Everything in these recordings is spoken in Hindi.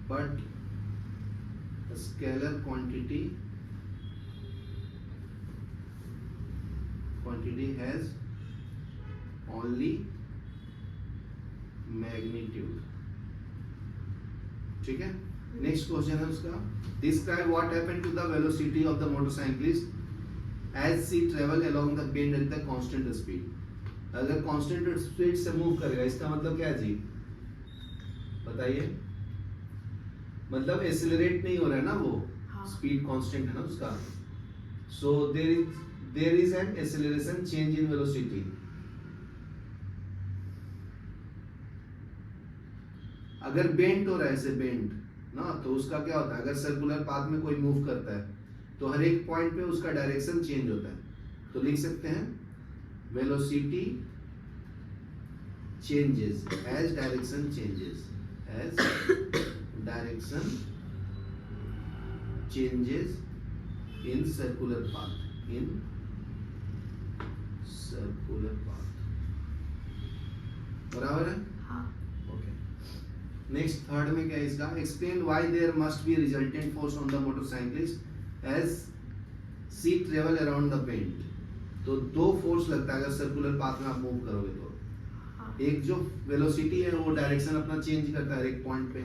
but a scalar quantity has only magnitude. ठीक है. नेक्स्ट क्वेश्चन है उसका, describe what happened to the velocity of the motorcyclist as she travel along the bend at the constant speed. अगर कांस्टेंट स्पीड से मूव करेगा इसका मतलब क्या है जी, बताइए. मतलब एक्सेलरेट नहीं हो रहा है ना, वो स्पीड कांस्टेंट है ना उसका. So there is an acceleration change in velocity. अगर बेंट हो रहा है, ऐसे बेंट ना, तो उसका क्या होता है, अगर सर्कुलर पाथ में कोई मूव करता है तो हर एक पॉइंट पे उसका डायरेक्शन चेंज होता है. तो लिख सकते हैं velocity changes as direction changes, as direction changes in circular path, in circular path. बराबर है. नेक्स्ट थर्ड में क्या है इसका, explain why there must be resultant force on the motorcyclist as she travel around the bend. तो दो फोर्स लगता है अगर सर्कुलर पाथ में आप मूव करोगे तो. एक जो वेलोसिटी है वो डायरेक्शन अपना चेंज करता है एक पॉइंट पे,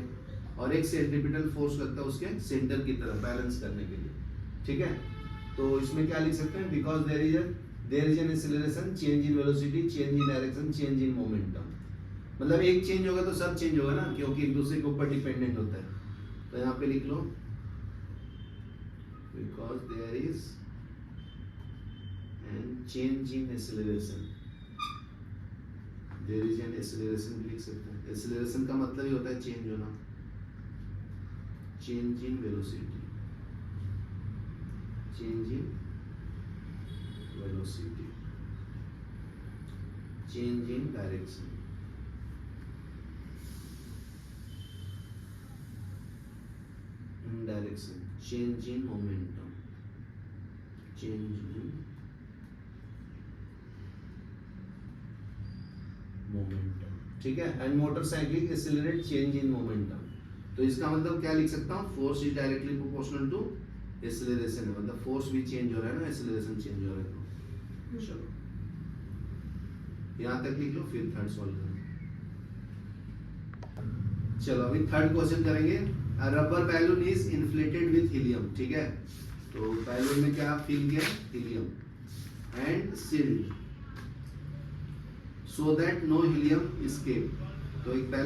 और एक सेंट्रीपिटल फोर्स लगता है उसके सेंटर की तरफ बैलेंस करने के लिए. ठीक है. तो इसमें क्या लिख सकते हैं, because there is an acceleration, change in velocity, change in direction, change in momentum. मतलब एक चेंज होगा तो सब चेंज होगा ना, क्योंकि एक दूसरे के ऊपर डिपेंडेंट होता है. तो यहाँ पे लिख लो because there is an change in acceleration. There is an acceleration भी लिख सकते हैं. एक्सेलरेशन का मतलब ही होता है चेंज होना. Change in velocity, change in velocity, change in direction, direction, change in momentum, change in momentum. ठीक है. And motorcycle accelerate, change in momentum. तो इसका मतलब क्या लिख सकता हूँ, force is directly proportional to acceleration. मतलब फोर्स भी चेंज हो रहा है ना, एक्सेलरेशन चेंज हो रहा है. तो चलो यहां तक लिख लो, फिर थर्ड सॉल्व करेंगे. चलो अभी थर्ड क्वेश्चन करेंगे. Rubber balloon is inflated with helium. ठीक है. तो बैलून में क्या फिल किया, helium, and sealed so that no helium escape. तो एक